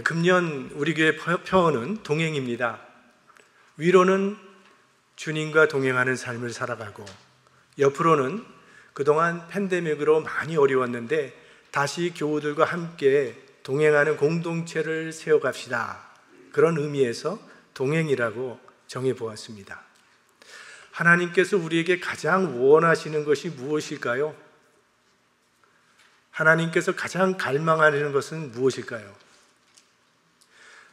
금년 우리 교회 표어는 동행입니다. 위로는 주님과 동행하는 삶을 살아가고, 옆으로는 그동안 팬데믹으로 많이 어려웠는데 다시 교우들과 함께 동행하는 공동체를 세워갑시다. 그런 의미에서 동행이라고 정해보았습니다. 하나님께서 우리에게 가장 원하시는 것이 무엇일까요? 하나님께서 가장 갈망하시는 것은 무엇일까요?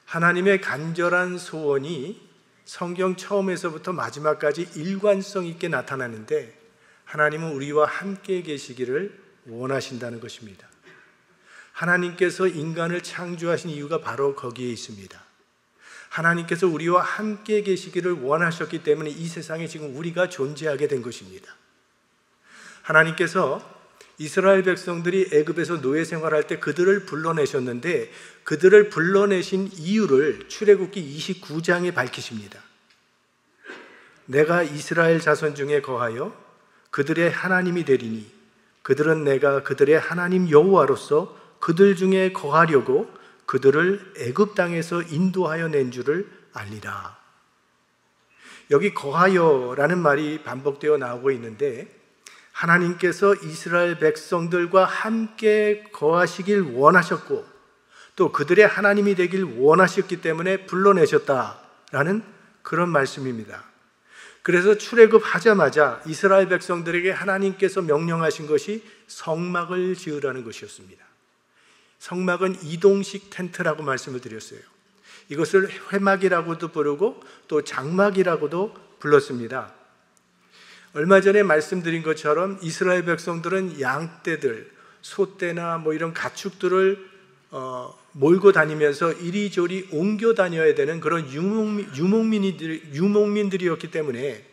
하나님의 간절한 소원이 성경 처음에서부터 마지막까지 일관성 있게 나타나는데, 하나님은 우리와 함께 계시기를 원하신다는 것입니다. 하나님께서 인간을 창조하신 이유가 바로 거기에 있습니다. 하나님께서 우리와 함께 계시기를 원하셨기 때문에 이 세상에 지금 우리가 존재하게 된 것입니다. 하나님께서 이스라엘 백성들이 애굽에서 노예 생활할 때 그들을 불러내셨는데, 그들을 불러내신 이유를 출애굽기 29장에 밝히십니다. 내가 이스라엘 자손 중에 거하여 그들의 하나님이 되리니 그들은 내가 그들의 하나님 여호와로서 그들 중에 거하려고 그들을 애굽 땅에서 인도하여 낸 줄을 알리라. 여기 거하여라는 말이 반복되어 나오고 있는데, 하나님께서 이스라엘 백성들과 함께 거하시길 원하셨고 또 그들의 하나님이 되길 원하셨기 때문에 불러내셨다라는 그런 말씀입니다. 그래서 출애굽하자마자 이스라엘 백성들에게 하나님께서 명령하신 것이 성막을 지으라는 것이었습니다. 성막은 이동식 텐트라고 말씀을 드렸어요. 이것을 회막이라고도 부르고 또 장막이라고도 불렀습니다. 얼마 전에 말씀드린 것처럼 이스라엘 백성들은 양떼들, 소떼나 이런 가축들을 몰고 다니면서 이리저리 옮겨 다녀야 되는 그런 유목민들이었기 때문에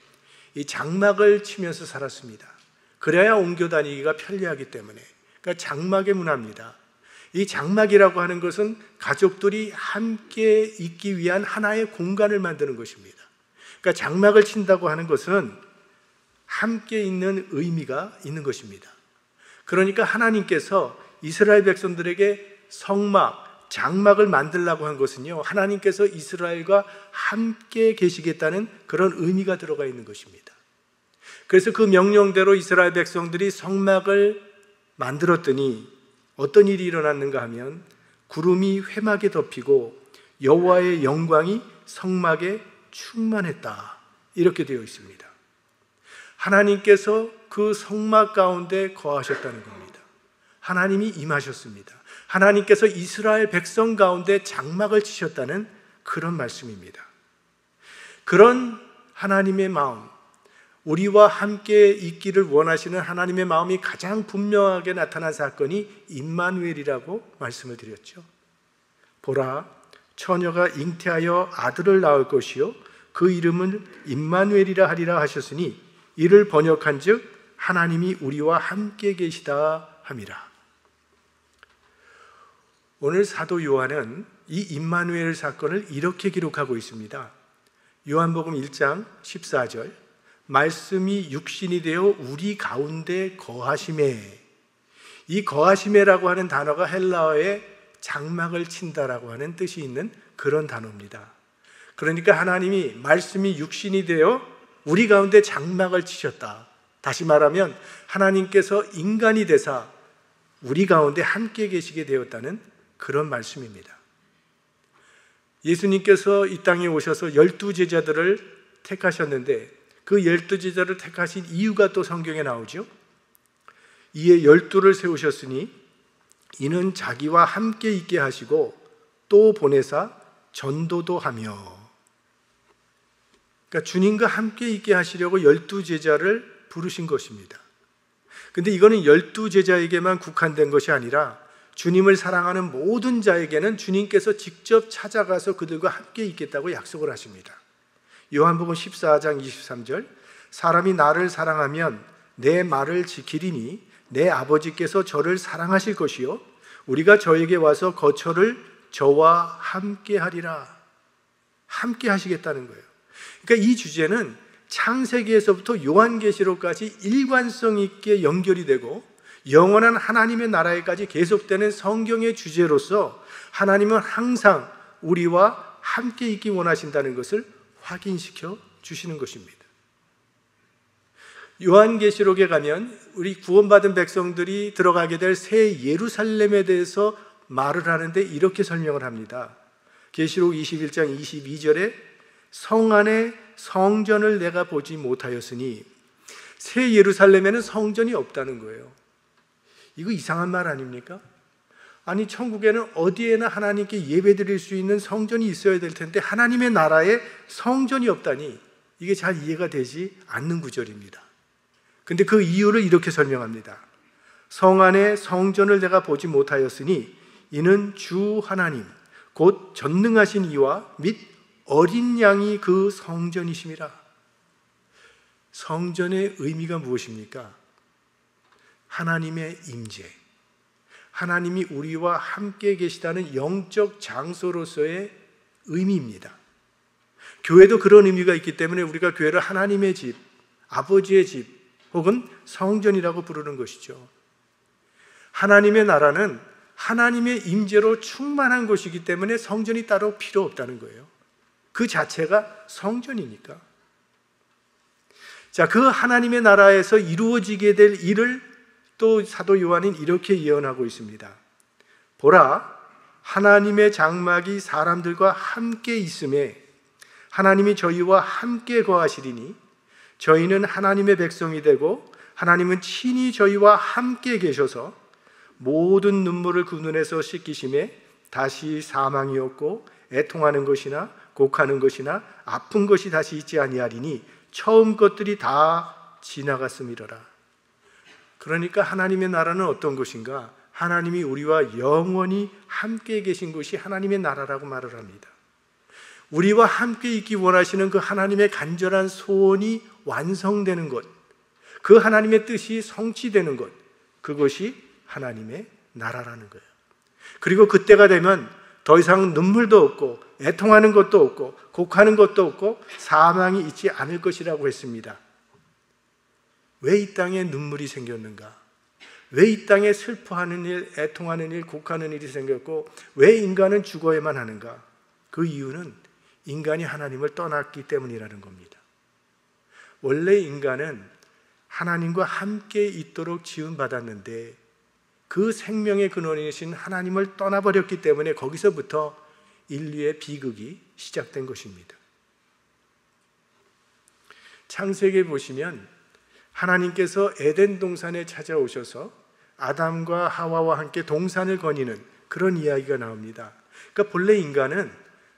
이 장막을 치면서 살았습니다. 그래야 옮겨 다니기가 편리하기 때문에. 그러니까 장막의 문화입니다. 이 장막이라고 하는 것은 가족들이 함께 있기 위한 하나의 공간을 만드는 것입니다. 그러니까 장막을 친다고 하는 것은 함께 있는 의미가 있는 것입니다. 그러니까 하나님께서 이스라엘 백성들에게 성막, 장막을 만들라고 한 것은요, 하나님께서 이스라엘과 함께 계시겠다는 그런 의미가 들어가 있는 것입니다. 그래서 그 명령대로 이스라엘 백성들이 성막을 만들었더니 어떤 일이 일어났는가 하면 구름이 회막에 덮이고 여호와의 영광이 성막에 충만했다, 이렇게 되어 있습니다. 하나님께서 그 성막 가운데 거하셨다는 겁니다. 하나님이 임하셨습니다. 하나님께서 이스라엘 백성 가운데 장막을 치셨다는 그런 말씀입니다. 그런 하나님의 마음, 우리와 함께 있기를 원하시는 하나님의 마음이 가장 분명하게 나타난 사건이 임마누엘이라고 말씀을 드렸죠. 보라, 처녀가 잉태하여 아들을 낳을 것이요 그 이름은 임마누엘이라 하리라 하셨으니 이를 번역한즉 하나님이 우리와 함께 계시다 함이라. 오늘 사도 요한은 이 임마누엘 사건을 이렇게 기록하고 있습니다. 요한복음 1장 14절, 말씀이 육신이 되어 우리 가운데 거하심에, 이 거하심에라고 하는 단어가 헬라어에 장막을 친다라고 하는 뜻이 있는 그런 단어입니다. 그러니까 하나님이 말씀이 육신이 되어 우리 가운데 장막을 치셨다. 다시 말하면 하나님께서 인간이 되사 우리 가운데 함께 계시게 되었다는 그런 말씀입니다. 예수님께서 이 땅에 오셔서 12제자들을 택하셨는데 그 12제자를 택하신 이유가 또 성경에 나오죠. 이에 12를 세우셨으니 이는 자기와 함께 있게 하시고 또 보내사 전도도 하며, 그러니까 주님과 함께 있게 하시려고 12제자를 부르신 것입니다. 근데 이거는 12제자에게만 국한된 것이 아니라 주님을 사랑하는 모든 자에게는 주님께서 직접 찾아가서 그들과 함께 있겠다고 약속을 하십니다. 요한복음 14장 23절, 사람이 나를 사랑하면 내 말을 지키리니 내 아버지께서 저를 사랑하실 것이요 우리가 저에게 와서 거처를 저와 함께 하리라. 함께 하시겠다는 거예요. 그러니까 이 주제는 창세기에서부터 요한계시록까지 일관성 있게 연결이 되고 영원한 하나님의 나라에까지 계속되는 성경의 주제로서 하나님은 항상 우리와 함께 있기 원하신다는 것을 확인시켜 주시는 것입니다. 요한계시록에 가면 우리 구원받은 백성들이 들어가게 될 새 예루살렘에 대해서 말을 하는데 이렇게 설명을 합니다. 계시록 21장 22절에 성 안에 성전을 내가 보지 못하였으니, 새 예루살렘에는 성전이 없다는 거예요. 이거 이상한 말 아닙니까? 아니, 천국에는 어디에나 하나님께 예배드릴 수 있는 성전이 있어야 될 텐데 하나님의 나라에 성전이 없다니, 이게 잘 이해가 되지 않는 구절입니다. 근데 그 이유를 이렇게 설명합니다. 성 안에 성전을 내가 보지 못하였으니 이는 주 하나님 곧 전능하신 이와 및 어린 양이 그 성전이심이라. 성전의 의미가 무엇입니까? 하나님의 임재, 하나님이 우리와 함께 계시다는 영적 장소로서의 의미입니다. 교회도 그런 의미가 있기 때문에 우리가 교회를 하나님의 집, 아버지의 집 혹은 성전이라고 부르는 것이죠. 하나님의 나라는 하나님의 임재로 충만한 것이기 때문에 성전이 따로 필요 없다는 거예요. 그 자체가 성전이니까. 자, 그 하나님의 나라에서 이루어지게 될 일을 또 사도 요한은 이렇게 예언하고 있습니다. 보라, 하나님의 장막이 사람들과 함께 있음에 하나님이 저희와 함께 거하시리니 저희는 하나님의 백성이 되고 하나님은 친히 저희와 함께 계셔서 모든 눈물을 그 눈에서 씻기심에 다시 사망이 없고 애통하는 것이나 곡하는 것이나 아픈 것이 다시 있지 아니하리니 처음 것들이 다 지나갔음이로라. 그러니까 하나님의 나라는 어떤 것인가? 하나님이 우리와 영원히 함께 계신 것이 하나님의 나라라고 말을 합니다. 우리와 함께 있기 원하시는 그 하나님의 간절한 소원이 완성되는 것, 그 하나님의 뜻이 성취되는 것, 그것이 하나님의 나라라는 거예요. 그리고 그때가 되면 더 이상 눈물도 없고 애통하는 것도 없고 곡하는 것도 없고 사망이 있지 않을 것이라고 했습니다. 왜 이 땅에 눈물이 생겼는가? 왜 이 땅에 슬퍼하는 일, 애통하는 일, 곡하는 일이 생겼고 왜 인간은 죽어야만 하는가? 그 이유는 인간이 하나님을 떠났기 때문이라는 겁니다. 원래 인간은 하나님과 함께 있도록 지음받았는데 그 생명의 근원이신 하나님을 떠나버렸기 때문에 거기서부터 인류의 비극이 시작된 것입니다. 창세기에 보시면 하나님께서 에덴 동산에 찾아오셔서 아담과 하와와 함께 동산을 거니는 그런 이야기가 나옵니다. 그러니까 본래 인간은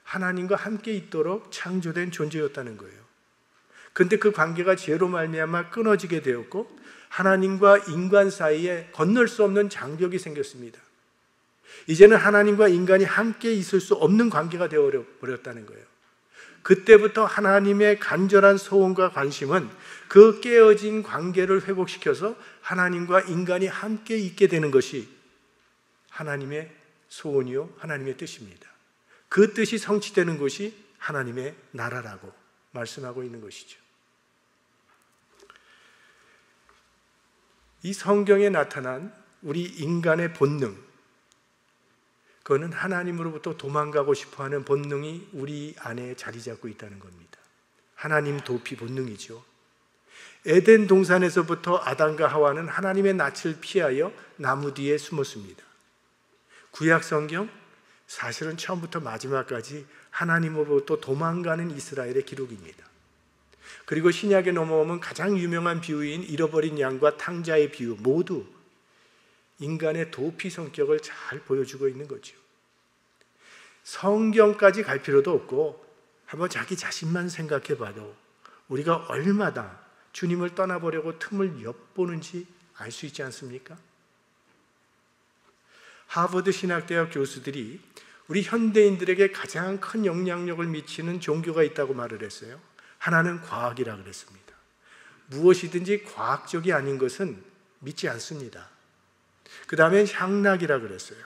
하나님과 함께 있도록 창조된 존재였다는 거예요. 그런데 그 관계가 죄로 말미암아 끊어지게 되었고 하나님과 인간 사이에 건널 수 없는 장벽이 생겼습니다. 이제는 하나님과 인간이 함께 있을 수 없는 관계가 되어버렸다는 거예요. 그때부터 하나님의 간절한 소원과 관심은 그 깨어진 관계를 회복시켜서 하나님과 인간이 함께 있게 되는 것이 하나님의 소원이요 하나님의 뜻입니다. 그 뜻이 성취되는 것이 하나님의 나라라고 말씀하고 있는 것이죠. 이 성경에 나타난 우리 인간의 본능, 그거는 하나님으로부터 도망가고 싶어하는 본능이 우리 안에 자리 잡고 있다는 겁니다. 하나님 도피 본능이죠. 에덴 동산에서부터 아담과 하와는 하나님의 낯을 피하여 나무 뒤에 숨었습니다. 구약 성경 사실은 처음부터 마지막까지 하나님으로부터 도망가는 이스라엘의 기록입니다. 그리고 신약에 넘어오면 가장 유명한 비유인 잃어버린 양과 탕자의 비유, 모두 인간의 도피 성격을 잘 보여주고 있는 거죠. 성경까지 갈 필요도 없고 한번 자기 자신만 생각해 봐도 우리가 얼마나 주님을 떠나보려고 틈을 엿보는지 알 수 있지 않습니까? 하버드 신학대학 교수들이 우리 현대인들에게 가장 큰 영향력을 미치는 종교가 있다고 말을 했어요. 하나는 과학이라고 그랬습니다. 무엇이든지 과학적이 아닌 것은 믿지 않습니다. 그 다음에 향락이라고 그랬어요.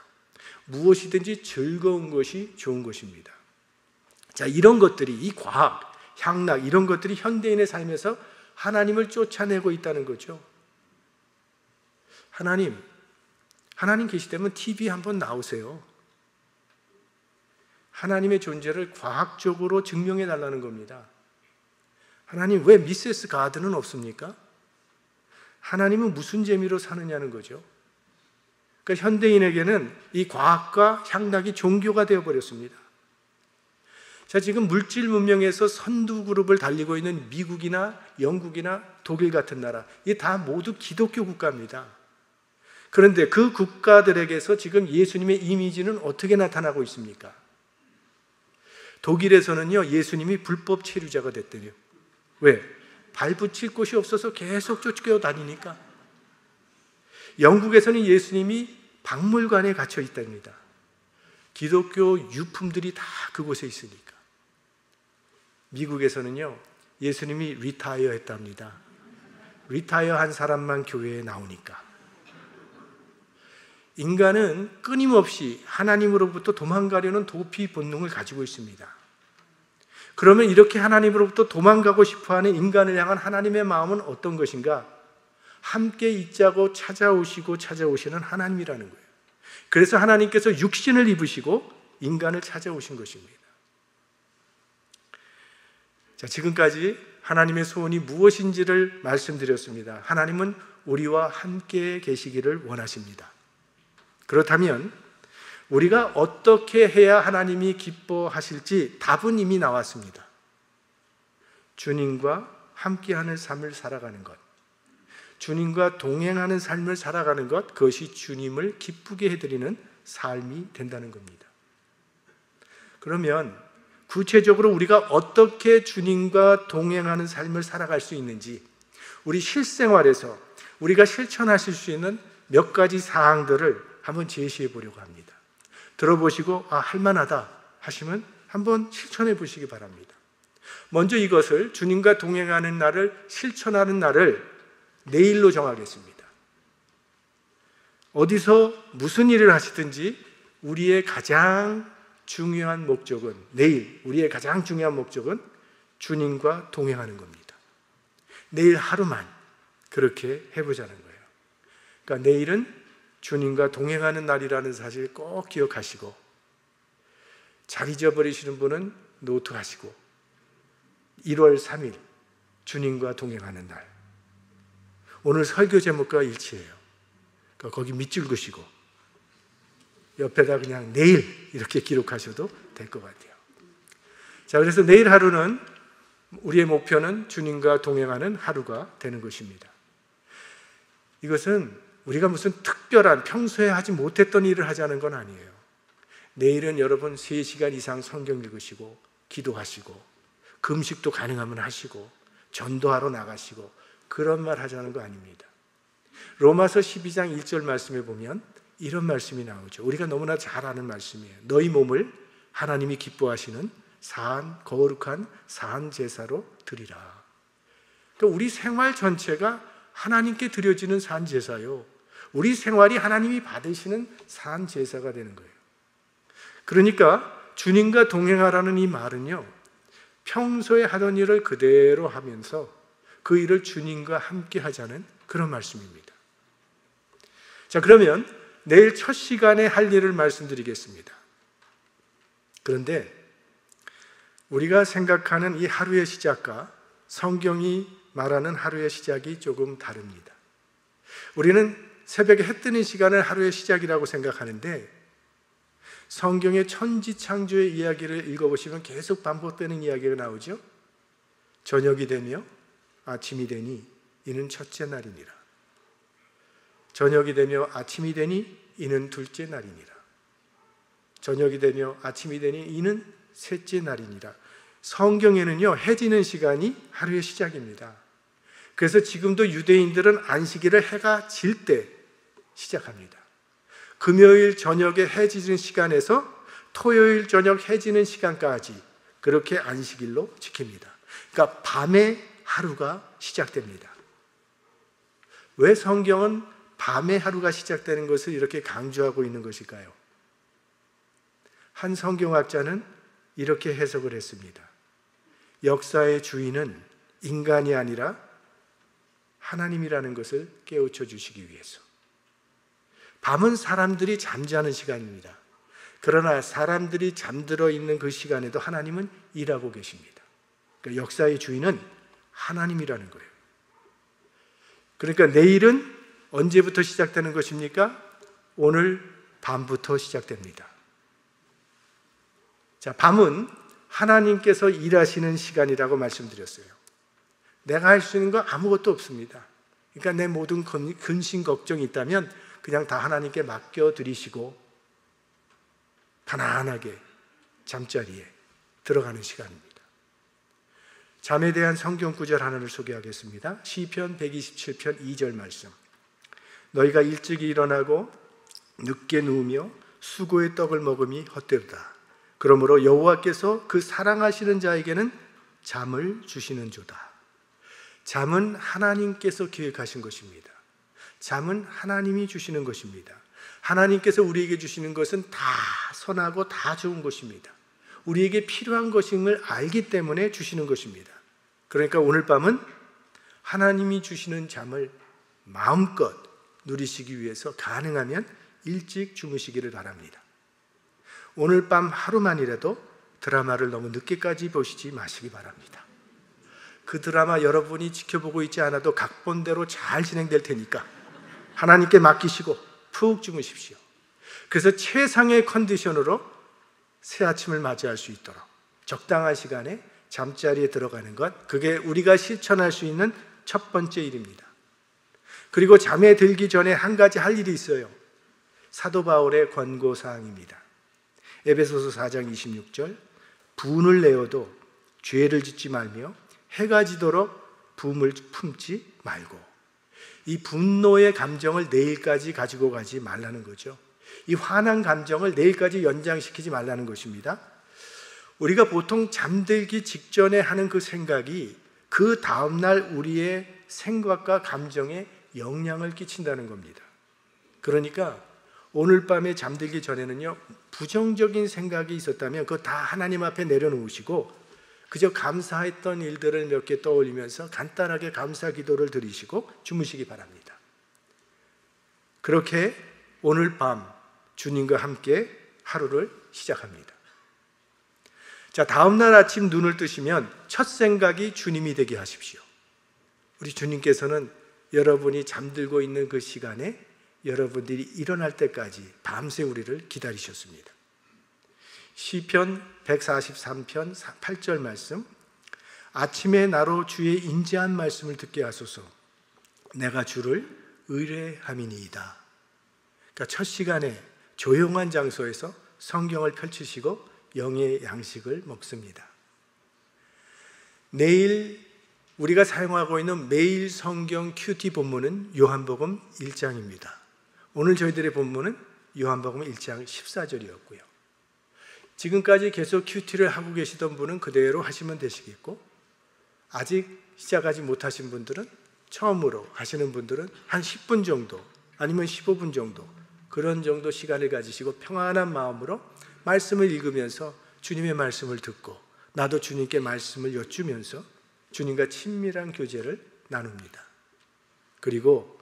무엇이든지 즐거운 것이 좋은 것입니다. 자, 이런 것들이, 이 과학, 향락, 이런 것들이 현대인의 삶에서 하나님을 쫓아내고 있다는 거죠. 하나님 계시다면 TV 한번 나오세요. 하나님의 존재를 과학적으로 증명해 달라는 겁니다. 하나님, 왜 미세스 가드는 없습니까? 하나님은 무슨 재미로 사느냐는 거죠. 그러니까 현대인에게는 이 과학과 향락이 종교가 되어버렸습니다. 자, 지금 물질 문명에서 선두 그룹을 달리고 있는 미국이나 영국이나 독일 같은 나라, 이게 다 모두 기독교 국가입니다. 그런데 그 국가들에게서 지금 예수님의 이미지는 어떻게 나타나고 있습니까? 독일에서는요, 예수님이 불법 체류자가 됐대요. 왜? 발붙일 곳이 없어서 계속 쫓겨다니니까. 영국에서는 예수님이 박물관에 갇혀 있답니다. 기독교 유품들이 다 그곳에 있으니까. 미국에서는요, 예수님이 리타이어 했답니다. 리타이어 한 사람만 교회에 나오니까. 인간은 끊임없이 하나님으로부터 도망가려는 도피 본능을 가지고 있습니다. 그러면 이렇게 하나님으로부터 도망가고 싶어하는 인간을 향한 하나님의 마음은 어떤 것인가? 함께 있자고 찾아오시는 하나님이라는 거예요. 그래서 하나님께서 육신을 입으시고 인간을 찾아오신 것입니다. 자, 지금까지 하나님의 소원이 무엇인지를 말씀드렸습니다. 하나님은 우리와 함께 계시기를 원하십니다. 그렇다면 우리가 어떻게 해야 하나님이 기뻐하실지 답은 이미 나왔습니다. 주님과 함께하는 삶을 살아가는 것, 주님과 동행하는 삶을 살아가는 것, 그것이 주님을 기쁘게 해드리는 삶이 된다는 겁니다. 그러면 구체적으로 우리가 어떻게 주님과 동행하는 삶을 살아갈 수 있는지, 우리 실생활에서 우리가 실천하실 수 있는 몇 가지 사항들을 한번 제시해 보려고 합니다. 들어보시고 할만하다 하시면 한번 실천해 보시기 바랍니다. 먼저 이것을, 주님과 동행하는 날을 실천하는 날을 내일로 정하겠습니다. 어디서 무슨 일을 하시든지 우리의 가장 중요한 목적은, 내일 우리의 가장 중요한 목적은 주님과 동행하는 겁니다. 내일 하루만 그렇게 해보자는 거예요. 그러니까 내일은 주님과 동행하는 날이라는 사실 꼭 기억하시고, 잘 잊어버리시는 분은 노트하시고 1월 3일 주님과 동행하는 날, 오늘 설교 제목과 일치해요. 그러니까 거기 밑줄 그시고 옆에다 그냥 내일 이렇게 기록하셔도 될 것 같아요. 자, 그래서 내일 하루는, 우리의 목표는 주님과 동행하는 하루가 되는 것입니다. 이것은 우리가 무슨 특별한, 평소에 하지 못했던 일을 하자는 건 아니에요. 내일은 여러분 3시간 이상 성경 읽으시고 기도하시고 금식도 가능하면 하시고 전도하러 나가시고 그런 말 하자는 거 아닙니다. 로마서 12장 1절 말씀에 보면 이런 말씀이 나오죠. 우리가 너무나 잘 아는 말씀이에요. 너희 몸을 하나님이 기뻐하시는 거룩한 산 제사로 드리라. 그러니까 우리 생활 전체가 하나님께 드려지는 산 제사요, 우리 생활이 하나님이 받으시는 산 제사가 되는 거예요. 그러니까 주님과 동행하라는 이 말은요, 평소에 하던 일을 그대로 하면서 그 일을 주님과 함께 하자는 그런 말씀입니다. 자, 그러면 내일 첫 시간에 할 일을 말씀드리겠습니다. 그런데 우리가 생각하는 이 하루의 시작과 성경이 말하는 하루의 시작이 조금 다릅니다. 우리는 새벽에 해 뜨는 시간을 하루의 시작이라고 생각하는데, 성경의 천지 창조의 이야기를 읽어보시면 계속 반복되는 이야기가 나오죠. 저녁이 되며 아침이 되니 이는 첫째 날이니라. 저녁이 되며 아침이 되니 이는 둘째 날이니라. 저녁이 되며 아침이 되니 이는 셋째 날이니라. 성경에는요, 해지는 시간이 하루의 시작입니다. 그래서 지금도 유대인들은 안식일을 해가 질 때 시작합니다. 금요일 저녁에 해지는 시간에서 토요일 저녁 해지는 시간까지 그렇게 안식일로 지킵니다. 그러니까 밤에 하루가 시작됩니다. 왜 성경은 밤에 하루가 시작되는 것을 이렇게 강조하고 있는 것일까요? 한 성경학자는 이렇게 해석을 했습니다. 역사의 주인은 인간이 아니라 하나님이라는 것을 깨우쳐 주시기 위해서. 밤은 사람들이 잠자는 시간입니다. 그러나 사람들이 잠들어 있는 그 시간에도 하나님은 일하고 계십니다. 그러니까 역사의 주인은 하나님이라는 거예요. 그러니까 내일은 언제부터 시작되는 것입니까? 오늘 밤부터 시작됩니다. 자, 밤은 하나님께서 일하시는 시간이라고 말씀드렸어요. 내가 할 수 있는 건 아무것도 없습니다. 그러니까 내 모든 근심 걱정이 있다면 그냥 다 하나님께 맡겨드리시고 편안하게 잠자리에 들어가는 시간입니다. 잠에 대한 성경 구절 하나를 소개하겠습니다. 시편 127편 2절 말씀. 너희가 일찍 일어나고 늦게 누우며 수고의 떡을 먹음이 헛되도다. 그러므로 여호와께서 그 사랑하시는 자에게는 잠을 주시는조다. 잠은 하나님께서 계획하신 것입니다. 잠은 하나님이 주시는 것입니다. 하나님께서 우리에게 주시는 것은 다 선하고 다 좋은 것입니다. 우리에게 필요한 것임을 알기 때문에 주시는 것입니다. 그러니까 오늘 밤은 하나님이 주시는 잠을 마음껏 누리시기 위해서 가능하면 일찍 주무시기를 바랍니다. 오늘 밤 하루만이라도 드라마를 너무 늦게까지 보시지 마시기 바랍니다. 그 드라마 여러분이 지켜보고 있지 않아도 각본대로 잘 진행될 테니까 하나님께 맡기시고 푹 주무십시오. 그래서 최상의 컨디션으로 새 아침을 맞이할 수 있도록 적당한 시간에 잠자리에 들어가는 것, 그게 우리가 실천할 수 있는 첫 번째 일입니다. 그리고 잠에 들기 전에 한 가지 할 일이 있어요. 사도 바울의 권고사항입니다. 에베소서 4장 26절, 분을 내어도 죄를 짓지 말며 해가 지도록 부음을 품지 말고. 이 분노의 감정을 내일까지 가지고 가지 말라는 거죠. 이 화난 감정을 내일까지 연장시키지 말라는 것입니다. 우리가 보통 잠들기 직전에 하는 그 생각이 그 다음날 우리의 생각과 감정에 영향을 끼친다는 겁니다. 그러니까 오늘 밤에 잠들기 전에는요, 부정적인 생각이 있었다면 그거 다 하나님 앞에 내려놓으시고 그저 감사했던 일들을 몇 개 떠올리면서 간단하게 감사 기도를 드리시고 주무시기 바랍니다. 그렇게 오늘 밤 주님과 함께 하루를 시작합니다. 자, 다음날 아침 눈을 뜨시면 첫 생각이 주님이 되게 하십시오. 우리 주님께서는 여러분이 잠들고 있는 그 시간에 여러분들이 일어날 때까지 밤새 우리를 기다리셨습니다. 시편 143편 8절 말씀. 아침에 나로 주의 인자한 말씀을 듣게 하소서. 내가 주를 의뢰함이니이다. 그러니까 첫 시간에 조용한 장소에서 성경을 펼치시고 영의 양식을 먹습니다. 내일 우리가 사용하고 있는 매일 성경 큐티 본문은 요한복음 1장입니다. 오늘 저희들의 본문은 요한복음 1장 14절이었고요. 지금까지 계속 큐티를 하고 계시던 분은 그대로 하시면 되시겠고, 아직 시작하지 못하신 분들은, 처음으로 하시는 분들은 한 10분 정도 아니면 15분 정도, 그런 정도 시간을 가지시고 평안한 마음으로 말씀을 읽으면서 주님의 말씀을 듣고 나도 주님께 말씀을 여쭈면서 주님과 친밀한 교제를 나눕니다. 그리고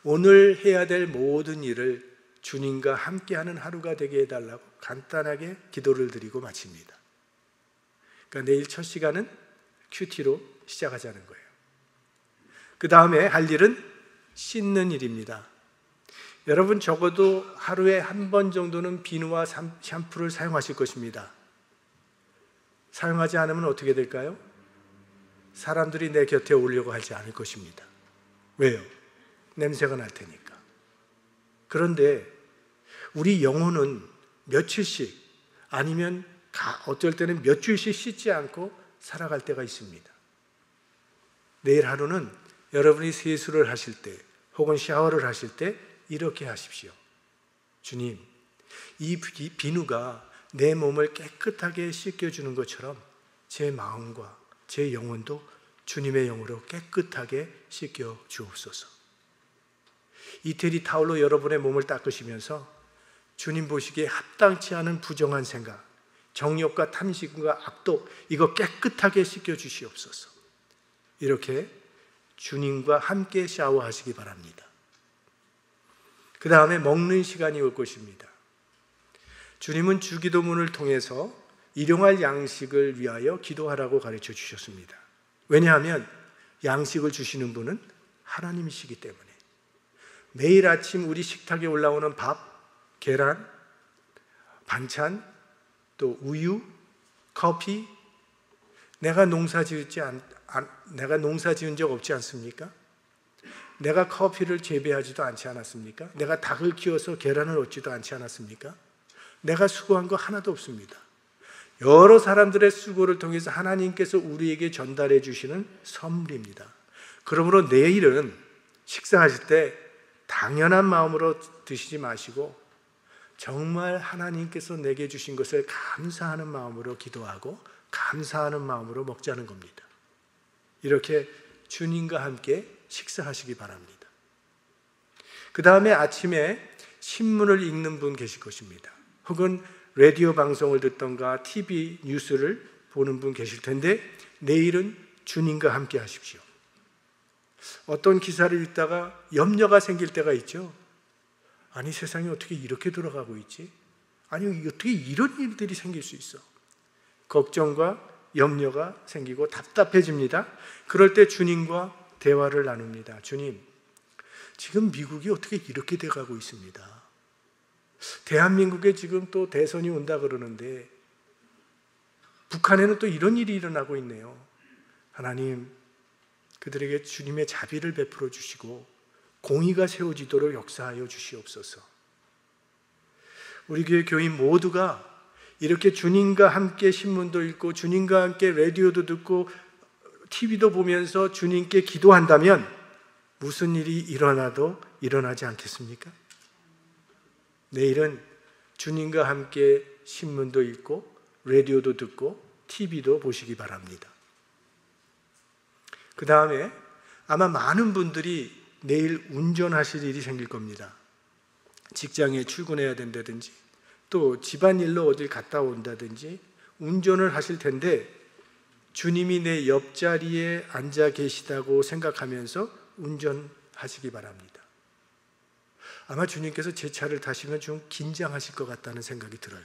오늘 해야 될 모든 일을 주님과 함께하는 하루가 되게 해달라고 간단하게 기도를 드리고 마칩니다. 그러니까 내일 첫 시간은 큐티로 시작하자는 거예요. 그 다음에 할 일은 씻는 일입니다. 여러분 적어도 하루에 한 번 정도는 비누와 샴푸를 사용하실 것입니다. 사용하지 않으면 어떻게 될까요? 사람들이 내 곁에 오려고 하지 않을 것입니다. 왜요? 냄새가 날 테니까. 그런데 우리 영혼은 며칠씩 아니면 어쩔 때는 몇 주일씩 씻지 않고 살아갈 때가 있습니다. 내일 하루는 여러분이 세수를 하실 때 혹은 샤워를 하실 때 이렇게 하십시오. 주님, 이 비누가 내 몸을 깨끗하게 씻겨주는 것처럼 제 마음과 제 영혼도 주님의 영으로 깨끗하게 씻겨 주옵소서. 이태리 타올로 여러분의 몸을 닦으시면서 주님 보시기에 합당치 않은 부정한 생각, 정욕과 탐심과 악독, 이거 깨끗하게 씻겨 주시옵소서. 이렇게 주님과 함께 샤워하시기 바랍니다. 그 다음에 먹는 시간이 올 것입니다. 주님은 주기도문을 통해서 일용할 양식을 위하여 기도하라고 가르쳐 주셨습니다. 왜냐하면 양식을 주시는 분은 하나님이시기 때문에. 매일 아침 우리 식탁에 올라오는 밥, 계란, 반찬, 또 우유, 커피, 내가 농사 지은 적 없지 않습니까? 내가 커피를 재배하지도 않지 않았습니까? 내가 닭을 키워서 계란을 얻지도 않지 않았습니까? 내가 수고한 거 하나도 없습니다. 여러 사람들의 수고를 통해서 하나님께서 우리에게 전달해 주시는 선물입니다. 그러므로 내일은 식사하실 때 당연한 마음으로 드시지 마시고 정말 하나님께서 내게 주신 것을 감사하는 마음으로 기도하고 감사하는 마음으로 먹자는 겁니다. 이렇게 주님과 함께 식사하시기 바랍니다. 그 다음에 아침에 신문을 읽는 분 계실 것입니다. 혹은 라디오 방송을 듣던가 TV 뉴스를 보는 분 계실 텐데 내일은 주님과 함께 하십시오. 어떤 기사를 읽다가 염려가 생길 때가 있죠. 아니 세상이 어떻게 이렇게 돌아가고 있지? 아니 어떻게 이런 일들이 생길 수 있어? 걱정과 염려가 생기고 답답해집니다. 그럴 때 주님과 대화를 나눕니다. 주님, 지금 미국이 어떻게 이렇게 돼가고 있습니다. 대한민국에 지금 또 대선이 온다 그러는데 북한에는 또 이런 일이 일어나고 있네요. 하나님, 그들에게 주님의 자비를 베풀어 주시고 공의가 세워지도록 역사하여 주시옵소서. 우리 교회 교인 모두가 이렇게 주님과 함께 신문도 읽고 주님과 함께 라디오도 듣고 TV도 보면서 주님께 기도한다면 무슨 일이 일어나도 일어나지 않겠습니까? 내일은 주님과 함께 신문도 읽고 라디오도 듣고 TV도 보시기 바랍니다. 그 다음에 아마 많은 분들이 내일 운전하실 일이 생길 겁니다. 직장에 출근해야 된다든지 또 집안일로 어딜 갔다 온다든지 운전을 하실 텐데 주님이 내 옆자리에 앉아 계시다고 생각하면서 운전하시기 바랍니다. 아마 주님께서 제 차를 타시면 좀 긴장하실 것 같다는 생각이 들어요.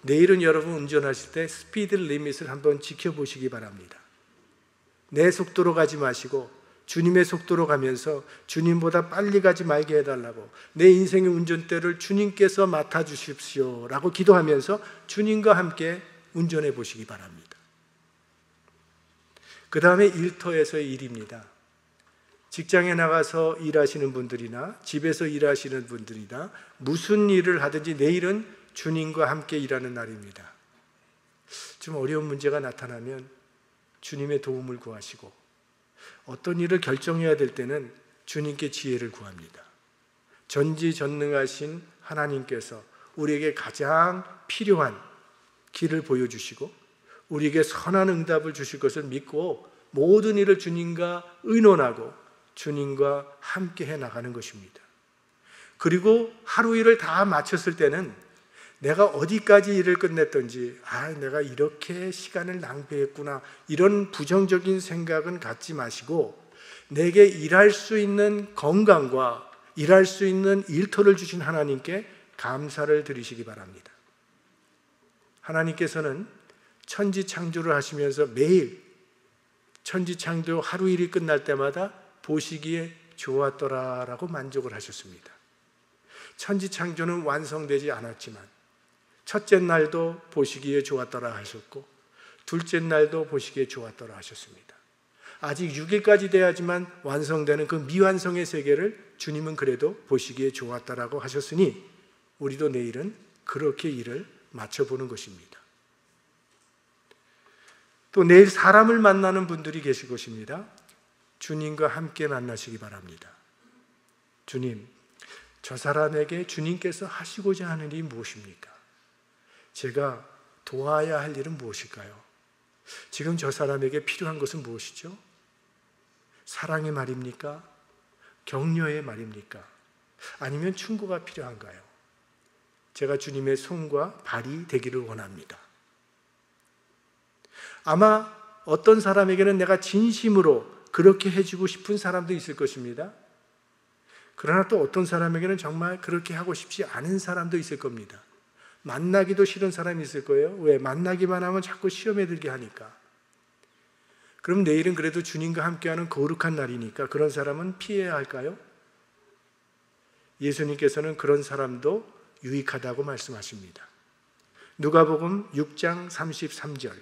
내일은 여러분 운전하실 때 스피드 리밋을 한번 지켜보시기 바랍니다. 내 속도로 가지 마시고 주님의 속도로 가면서 주님보다 빨리 가지 말게 해달라고, 내 인생의 운전대를 주님께서 맡아주십시오 라고 기도하면서 주님과 함께 운전해 보시기 바랍니다. 그 다음에 일터에서의 일입니다. 직장에 나가서 일하시는 분들이나 집에서 일하시는 분들이나 무슨 일을 하든지 내일은 주님과 함께 일하는 날입니다. 좀 어려운 문제가 나타나면 주님의 도움을 구하시고 어떤 일을 결정해야 될 때는 주님께 지혜를 구합니다. 전지전능하신 하나님께서 우리에게 가장 필요한 길을 보여주시고 우리에게 선한 응답을 주실 것을 믿고 모든 일을 주님과 의논하고 주님과 함께 해나가는 것입니다. 그리고 하루 일을 다 마쳤을 때는 내가 어디까지 일을 끝냈던지 내가 이렇게 시간을 낭비했구나 이런 부정적인 생각은 갖지 마시고 내게 일할 수 있는 건강과 일할 수 있는 일터를 주신 하나님께 감사를 드리시기 바랍니다. 하나님께서는 천지창조를 하시면서 매일 천지창조 하루 일이 끝날 때마다 보시기에 좋았더라라고 만족을 하셨습니다. 천지창조는 완성되지 않았지만 첫째 날도 보시기에 좋았더라 하셨고 둘째 날도 보시기에 좋았더라 하셨습니다. 아직 6일까지 돼야지만 완성되는 그 미완성의 세계를 주님은 그래도 보시기에 좋았다라고 하셨으니 우리도 내일은 그렇게 일을 맞춰보는 것입니다. 또 내일 사람을 만나는 분들이 계실 것입니다. 주님과 함께 만나시기 바랍니다. 주님, 저 사람에게 주님께서 하시고자 하는 일이 무엇입니까? 제가 도와야 할 일은 무엇일까요? 지금 저 사람에게 필요한 것은 무엇이죠? 사랑의 말입니까? 격려의 말입니까? 아니면 충고가 필요한가요? 제가 주님의 손과 발이 되기를 원합니다. 아마 어떤 사람에게는 내가 진심으로 그렇게 해주고 싶은 사람도 있을 것입니다. 그러나 또 어떤 사람에게는 정말 그렇게 하고 싶지 않은 사람도 있을 겁니다. 만나기도 싫은 사람이 있을 거예요. 왜? 만나기만 하면 자꾸 시험에 들게 하니까. 그럼 내일은 그래도 주님과 함께하는 거룩한 날이니까 그런 사람은 피해야 할까요? 예수님께서는 그런 사람도 유익하다고 말씀하십니다. 누가복음 6장 33절,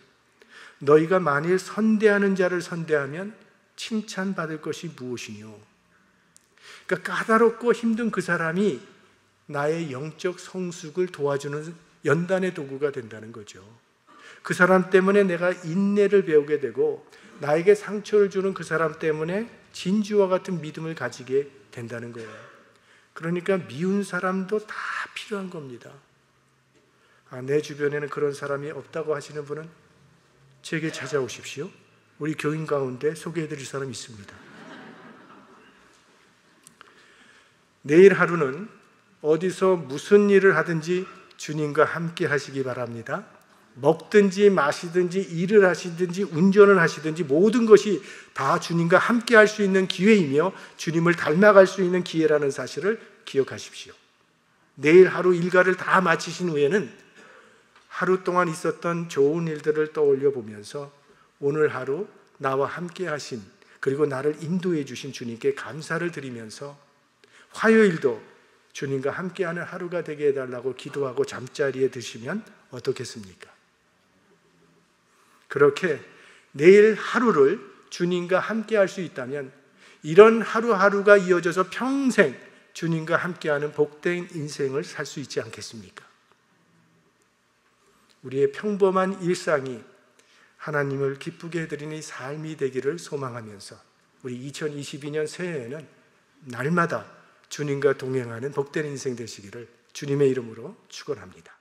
너희가 만일 선대하는 자를 선대하면 칭찬받을 것이 무엇이뇨? 그러니까 까다롭고 힘든 그 사람이 나의 영적 성숙을 도와주는 연단의 도구가 된다는 거죠. 그 사람 때문에 내가 인내를 배우게 되고 나에게 상처를 주는 그 사람 때문에 진주와 같은 믿음을 가지게 된다는 거예요. 그러니까 미운 사람도 다 필요한 겁니다. 내 주변에는 그런 사람이 없다고 하시는 분은 제게 찾아오십시오. 우리 교인 가운데 소개해드릴 사람이 있습니다. 내일 하루는 어디서 무슨 일을 하든지 주님과 함께 하시기 바랍니다. 먹든지 마시든지 일을 하시든지 운전을 하시든지 모든 것이 다 주님과 함께 할 수 있는 기회이며 주님을 닮아갈 수 있는 기회라는 사실을 기억하십시오. 내일 하루 일과를 다 마치신 후에는 하루 동안 있었던 좋은 일들을 떠올려 보면서 오늘 하루 나와 함께 하신 그리고 나를 인도해 주신 주님께 감사를 드리면서 화요일도 주님과 함께하는 하루가 되게 해달라고 기도하고 잠자리에 드시면 어떻겠습니까? 그렇게 내일 하루를 주님과 함께할 수 있다면 이런 하루하루가 이어져서 평생 주님과 함께하는 복된 인생을 살 수 있지 않겠습니까? 우리의 평범한 일상이 하나님을 기쁘게 해드리는 삶이 되기를 소망하면서 우리 2022년 새해에는 날마다 주님과 동행하는 복된 인생 되시기를 주님의 이름으로 축원합니다.